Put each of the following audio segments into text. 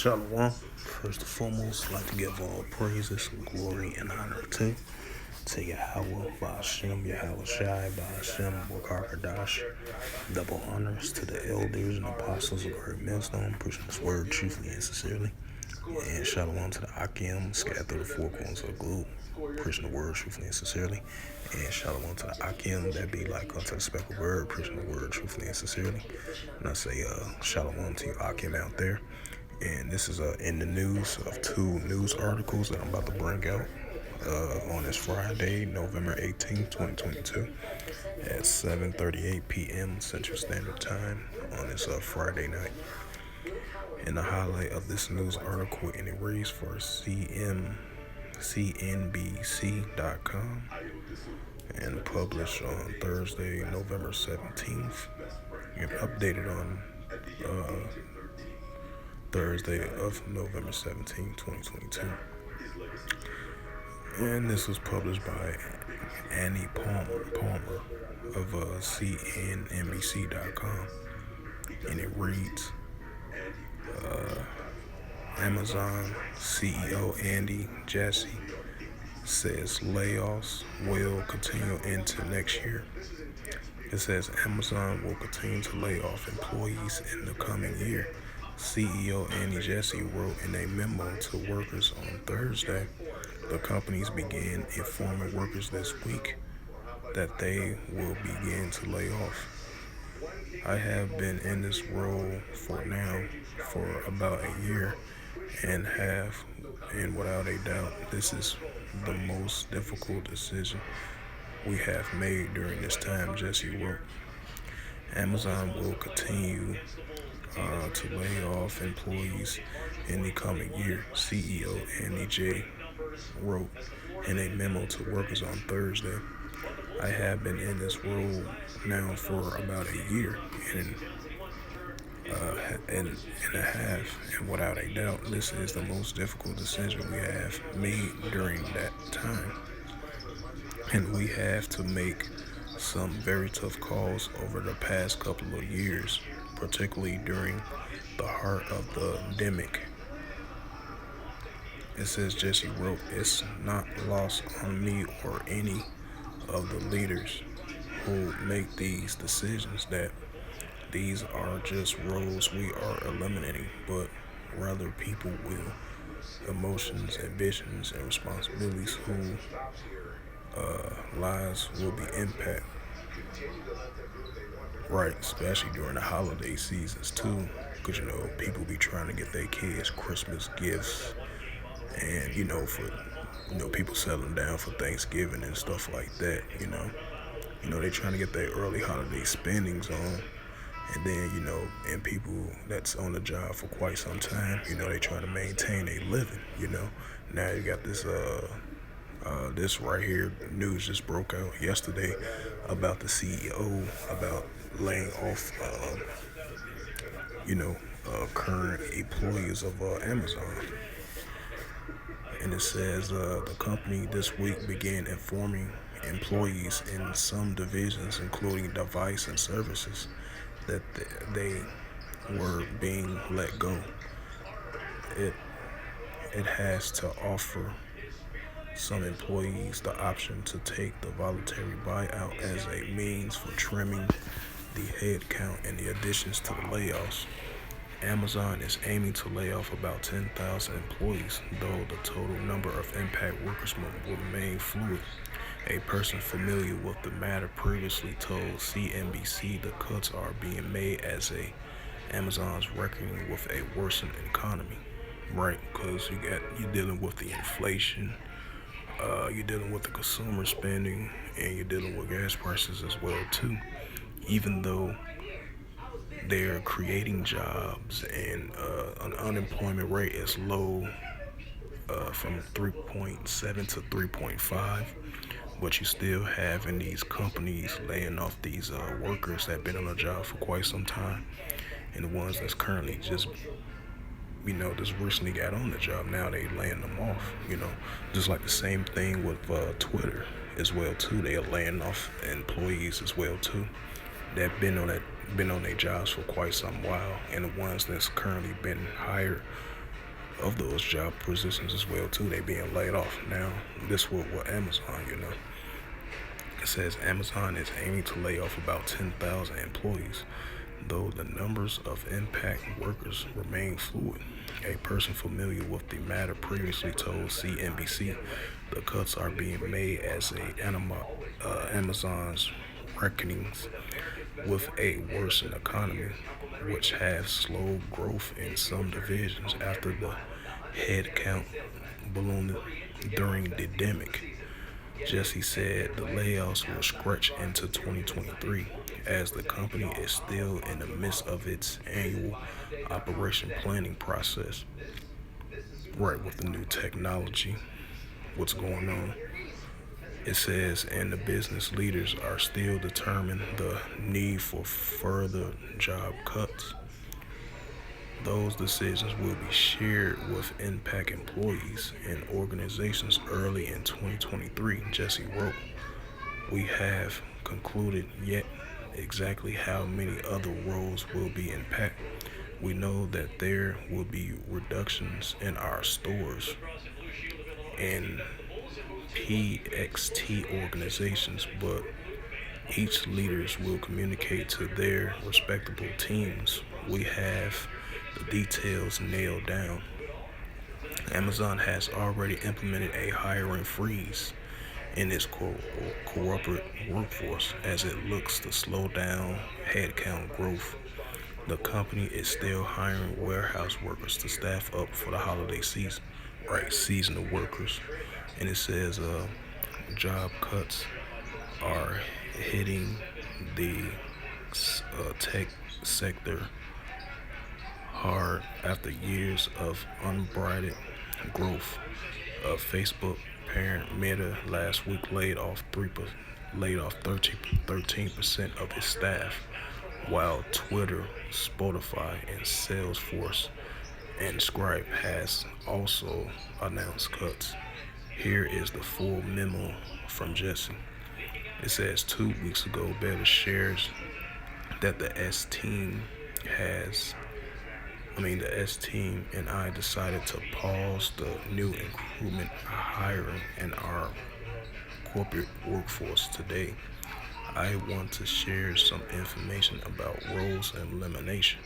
Shalom. First and foremost, I'd like to give all praises, glory, and honor to Yahweh, Ba'ashem, Yahweh Shai, Ba'ashem, Wakar Double honors to the elders and apostles of Great Millstone, preaching this word truthfully and sincerely. And shalom to the Akim, scattered through the four corners of the globe, preaching the word truthfully and sincerely. And shalom to the Akim, that be like unto the speckled word, preaching the word truthfully and sincerely. And I say shalom to you Akim out there. And this is in the news of two news articles that I'm about to bring out on this Friday, November 18th, 2022 at 7:38 p.m. Central Standard Time on this Friday night. And the highlight of this news article, and it reads for CNBC.com and published on Thursday, November 17th, and updated on Thursday of November 17th, 2022. And this was published by Andy Palmer of CNBC.com. And it reads, Amazon CEO Andy Jassy says layoffs will continue into next year. It says Amazon will continue to lay off employees in the coming year. CEO Andy Jassy wrote in a memo to workers on Thursday. The companies began informing workers this week that they will begin to lay off. I have been in this role for about a year and without a doubt, this is the most difficult decision we have made during this time, Jassy wrote. Amazon will continue to lay off employees in the coming year, CEO Andy J. wrote in a memo to workers on Thursday. I have been in this role now for about a year and a half, and without a doubt, this is the most difficult decision we have made during that time. And we have to make some very tough calls over the past couple of years, particularly during the heart of the pandemic. It says Jassy wrote, it's not lost on me or any of the leaders who make these decisions that these are just roles we are eliminating, but rather people with emotions and visions and responsibilities who lives will be impacted. Right, especially during the holiday seasons too, because people be trying to get their kids Christmas gifts, and for people settling down for Thanksgiving and stuff like that. They trying to get their early holiday spendings on, and then and people that's on the job for quite some time, they trying to maintain a living. Now you got this this right here news just broke out yesterday about the CEO about laying off current employees of Amazon. And it says the company this week began informing employees in some divisions, including device and services, that they were being let go. It has to offer some employees the option to take the voluntary buyout as a means for trimming the head count and the additions to the layoffs. Amazon is aiming to lay off about 10,000 employees, though the total number of impact workers will remain fluid. A person familiar with the matter previously told CNBC the cuts are being made as Amazon's reckoning with a worsened economy, right? Because you're dealing with the inflation, you're dealing with the consumer spending, and you're dealing with gas prices as well too. Even though they're creating jobs and an unemployment rate is low, from 3.7 to 3.5, but you still having these companies laying off these workers that have been on the job for quite some time, and the ones that's currently just recently got on the job, now they laying them off. Just like the same thing with Twitter as well too. They are laying off employees as well too. That been on their jobs for quite some while, and the ones that's currently been hired of those job positions as well too. They being laid off now. This what Amazon, it says Amazon is aiming to lay off about 10,000 employees, though the numbers of impact workers remain fluid. A person familiar with the matter previously told CNBC the cuts are being made as Amazon's reckonings with a worsened economy, which has slowed growth in some divisions after the headcount ballooned during the pandemic. Jassy said the layoffs will stretch into 2023 as the company is still in the midst of its annual operation planning process. Right, with the new technology, what's going on. It says, and the business leaders are still determining the need for further job cuts. Those decisions will be shared with impact employees and organizations early in 2023, Jassy wrote. We have concluded yet exactly how many other roles will be impacted. We know that there will be reductions in our stores and PXT organizations, but each leaders will communicate to their respectable teams. We have the details nailed down. Amazon has already implemented a hiring freeze in its corporate workforce as it looks to slow down headcount growth. The company is still hiring warehouse workers to staff up for the holiday season, right? Seasonal workers. And it says job cuts are hitting the tech sector hard after years of unbridled growth. Facebook parent Meta last week laid off 13% of its staff, while Twitter, Spotify, and Salesforce and Scribe has also announced cuts. Here is the full memo from Jassy. It says 2 weeks ago, Beta shares that the S team and I decided to pause the new recruitment hiring in our corporate workforce today. I want to share some information about roles and elimination.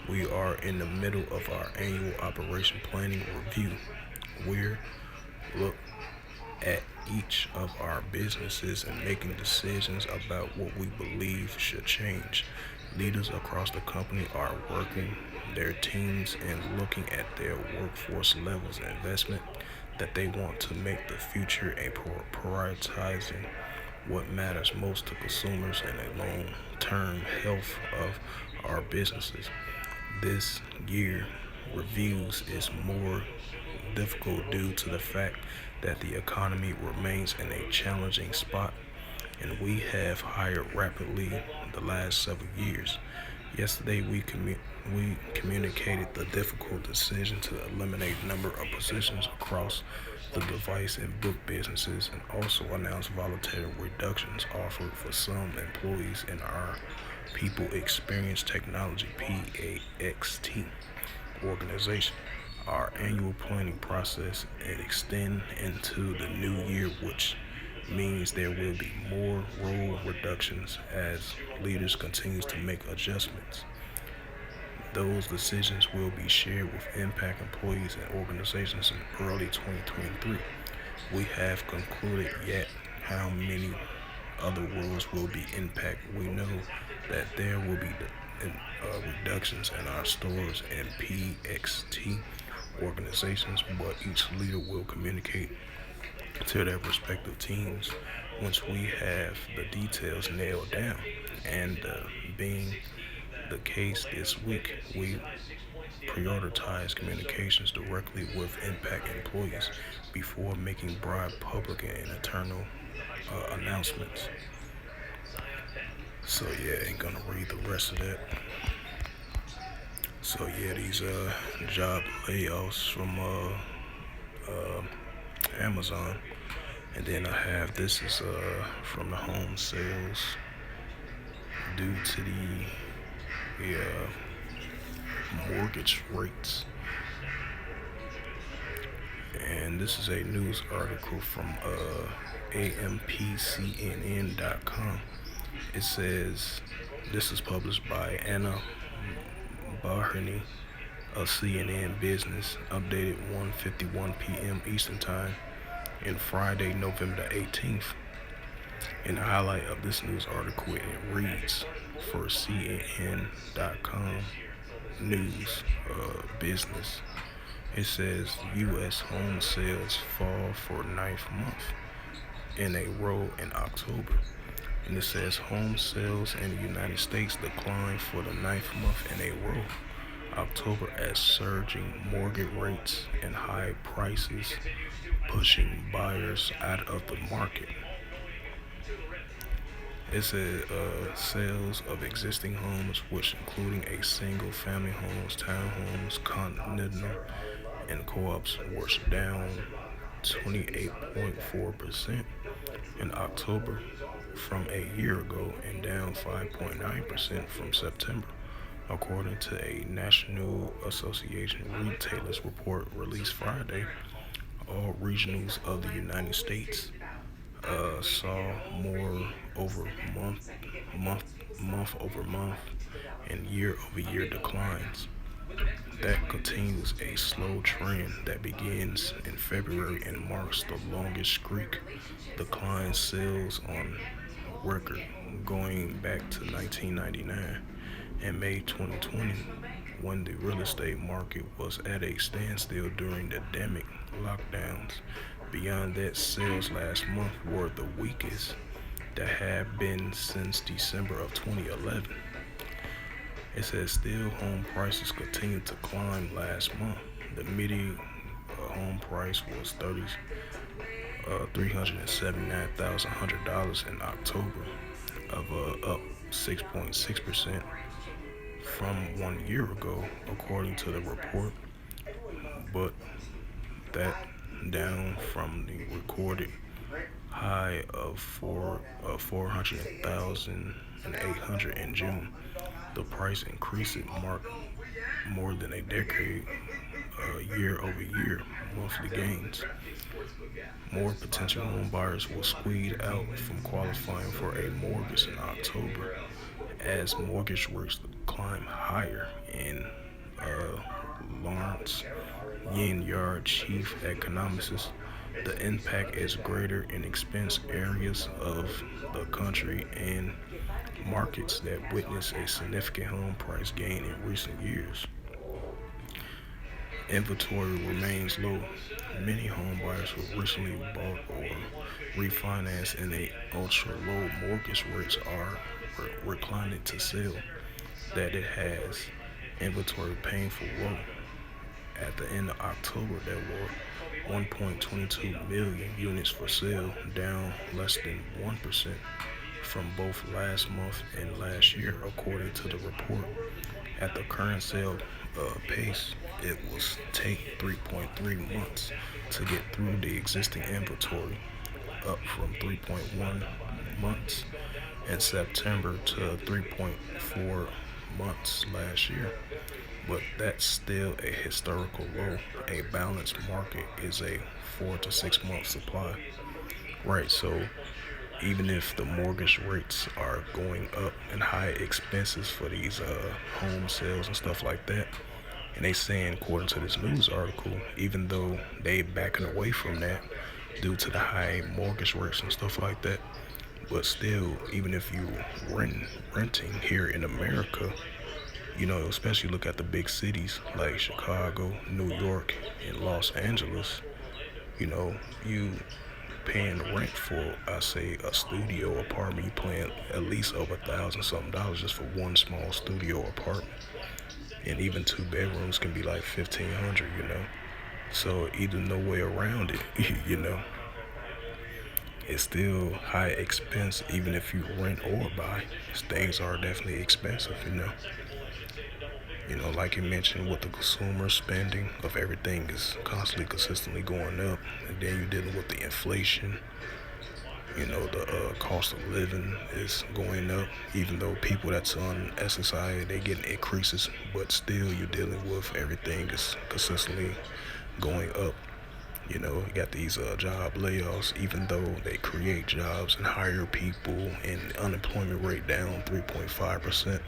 We are in the middle of our annual operation planning review. We're look at each of our businesses and making decisions about what we believe should change. Leaders across the company are working their teams and looking at their workforce levels and investment that they want to make the future and prioritizing what matters most to consumers and the long-term health of our businesses. This year reviews is more difficult due to the fact that the economy remains in a challenging spot and we have hired rapidly the last several years. Yesterday, we communicated the difficult decision to eliminate a number of positions across the device and book businesses and also announced voluntary reductions offered for some employees in our People Experience Technology PAXT organization. Our annual planning process and extend into the new year, which means there will be more role reductions as leaders continue to make adjustments. Those decisions will be shared with impact employees and organizations in early 2023. We have concluded yet how many other roles will be impacted. We know that there will be reductions in our stores and PXT organizations, but each leader will communicate to their respective teams once we have the details nailed down. And being the case this week, we prioritize communications directly with impact employees before making broad public and internal announcements. So yeah, ain't gonna read the rest of that. So yeah, these job layoffs from Amazon, and then I have this is from the home sales due to the mortgage rates. And this is a news article from ampcnn.com. It says this is published by Anna Baherney of CNN Business, updated 1:51 p.m. Eastern Time, and Friday, November the 18th. In the highlight of this news article, it reads for CNN.com News Business. It says U.S. home sales fall for ninth month in a row in October. And it says home sales in the United States declined for the ninth month in a row. October as surging mortgage rates and high prices pushing buyers out of the market. It said sales of existing homes, which including a single-family homes, townhomes, continental, and co-ops, was down 28.4% in October from a year ago and down 5.9% from September, according to a National Association Retailers report released Friday. All regions of the United States saw more over month over month, and year over year declines. That continues a slow trend that begins in February and marks the longest streak decline sales on record going back to 1999 and May 2020, when the real estate market was at a standstill during the pandemic lockdowns. Beyond that, sales last month were the weakest that have been since December of 2011. It says still home prices continued to climb last month. The median home price was $379,100 in October, up 6.6% from 1 year ago, according to the report, but that down from the recorded high of 400,800 in June. The price increase marked more than a decade year over year monthly gains. More potential home buyers were squeezed out from qualifying for a mortgage in October as mortgage rates climb higher. In Lawrence Yard, chief economist, the impact is greater in expense areas of the country and markets that witnessed a significant home price gain in recent years. Inventory remains low. Many home buyers who recently bought or refinanced in a ultra-low mortgage rates are reclining to sell. That it has inventory painful low. At the end of October, there were 1.22 million units for sale, down less than 1% from both last month and last year, according to the report. At the current sale pace, it will take 3.3 months to get through the existing inventory, up from 3.1 months in September to 3.4 months last year. But that's still a historical low. A balanced market is a 4 to 6 month supply. Right, so even if the mortgage rates are going up and high expenses for these home sales and stuff like that, and they saying, according to this news article, even though they backing away from that due to the high mortgage rates and stuff like that, but still, even if you renting here in America, especially look at the big cities like Chicago, New York, and Los Angeles, you paying rent for, I say, a studio apartment. You paying at least over $1,000 just for one small studio apartment, and even 2 bedrooms can be like 1,500. So either no way around it. It's still high expense even if you rent or buy. Things are definitely expensive. Like you mentioned, with the consumer spending of everything is constantly, consistently going up, and then you're dealing with the inflation. The cost of living is going up, even though people that's on SSI, they getting increases, but still you're dealing with everything is consistently going up. You got these job layoffs, even though they create jobs and hire people, and unemployment rate down 3.5%.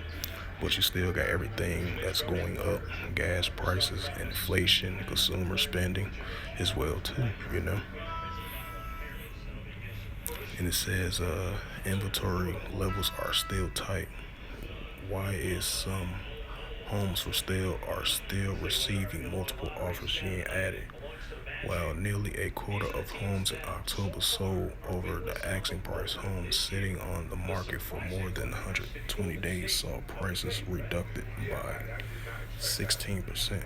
But you still got everything that's going up: gas prices, inflation, consumer spending as well too. And it says inventory levels are still tight. Why is some homes for sale are still receiving multiple offers being added, while nearly a quarter of homes in October sold over the asking price? Homes sitting on the market for more than 120 days saw prices reduced by 16%.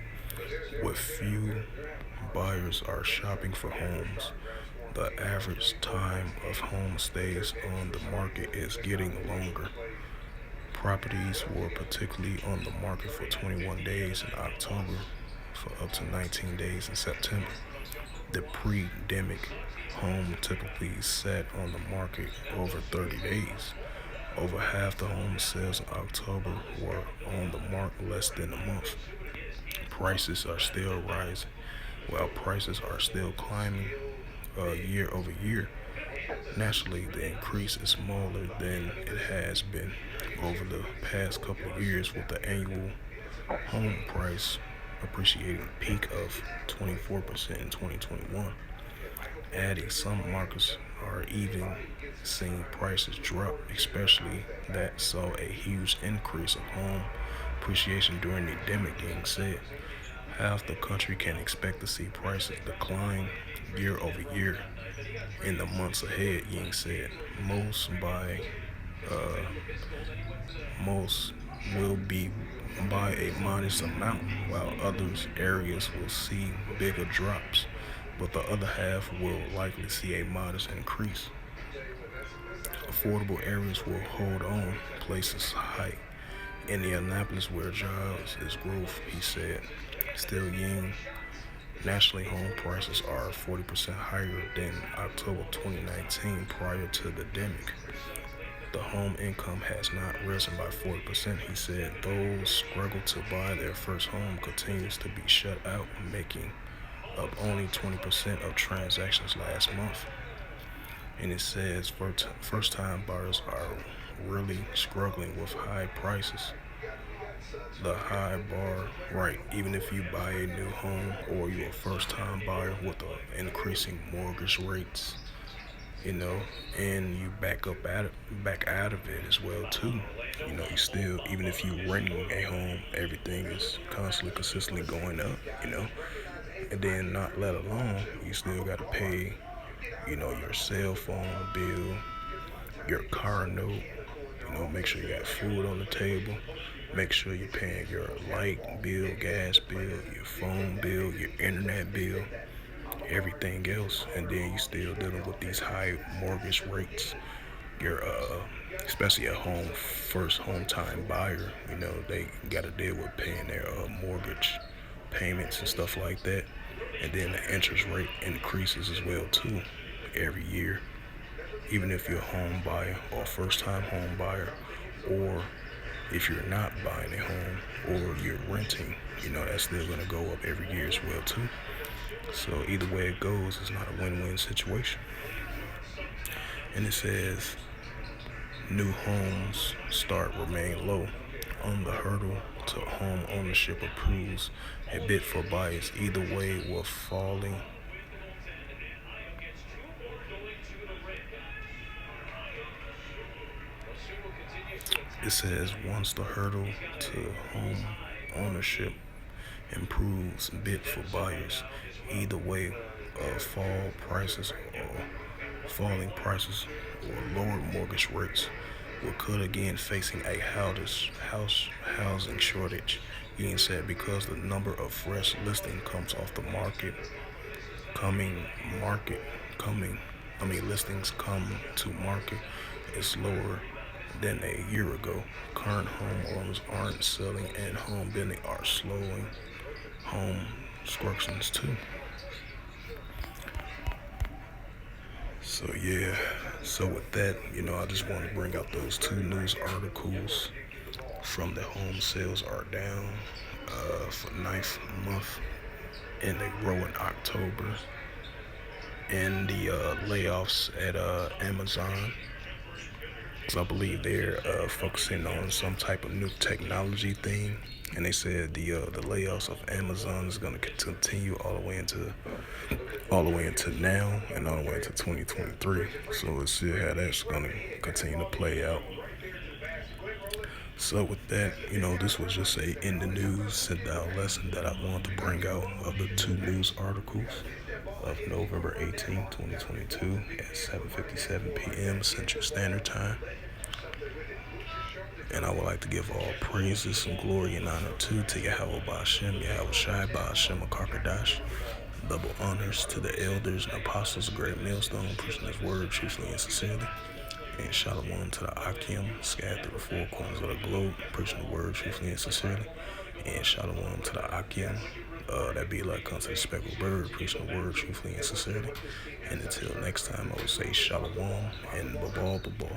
With few buyers are shopping for homes, the average time of home stays on the market is getting longer. Properties were particularly on the market for 21 days in October, for up to 19 days in September. The pre-pandemic home typically sat on the market over 30 days. Over half the home sales in October were on the market less than a month. Prices are still rising, while prices are still climbing year over year. Naturally, the increase is smaller than it has been over the past couple of years, with the annual home price appreciating peak of 24% in 2021. Adding, some markets are even seeing prices drop, especially that saw a huge increase of home appreciation during the pandemic. Being said, half the country can expect to see prices decline year over year in the months ahead. Ying said uh, most will be by a modest amount, while others areas will see bigger drops, but the other half will likely see a modest increase. Affordable areas will hold on, places high. Indianapolis, where jobs is growth, he said. Still, Ying, nationally home prices are 40% higher than October 2019, prior to the pandemic. The home income has not risen by 40%, he said. Those struggle to buy their first home continues to be shut out, making up only 20% of transactions last month. And it says first-time buyers are really struggling with high prices. The high bar, right? Even if you buy a new home or you're a first-time buyer with the increasing mortgage rates, you know, and you back out of it as well too. You still, even if you renting a home, everything is constantly, consistently going up. And then not let alone, you still got to pay, your cell phone bill, your car note. Make sure you got food on the table. Make sure you're paying your light bill, gas bill, your phone bill, your internet bill, everything else, and then you still dealing with these high mortgage rates. You're especially a first home time buyer, they got to deal with paying their mortgage payments and stuff like that, and then the interest rate increases as well too every year. Even if you're a home buyer or a first time home buyer, or if you're not buying a home or you're renting, that's still going to go up every year as well too. So either way it goes, it's not a win-win situation. And it says new homes start remain low on the hurdle to home ownership approves a bit for buyers. Either way, with falling it says once the hurdle to home ownership improves a bit for buyers. Either way, fall prices or falling prices or lower mortgage rates, we could again facing a housing shortage. Being said, because the number of fresh listings comes off the market, coming market coming listings come to market is lower than a year ago. Current homeowners aren't selling, and home building are slowing home constructions too. So yeah, so with that, I just want to bring out those two news articles from the home sales are down for ninth month, and they grow in October. and the layoffs at Amazon. So I believe they're focusing on some type of new technology thing, and they said the layoffs of Amazon is going to continue all the way into now and all the way into 2023. So we'll see how that's going to continue to play out. So with that, this was just a in the news sit down lesson that I wanted to bring out of the two news articles of November 18, 2022 at 7:57 p.m. Central Standard Time. And I would like to give all praises and glory and honor to Yahweh Ba'Shem, Yahweh Shai Ba'Shem Akarkadash. Double honors to the elders and apostles of Great Millstone, preaching his word truthfully and sincerely. And shalom to the Akim, scattered through the four corners of the globe, preaching the word truthfully and sincerely. And shalom to the Akim, that be like unto the speckled bird, preaching the word truthfully and sincerely. And until next time, I will say shalom and babal babal.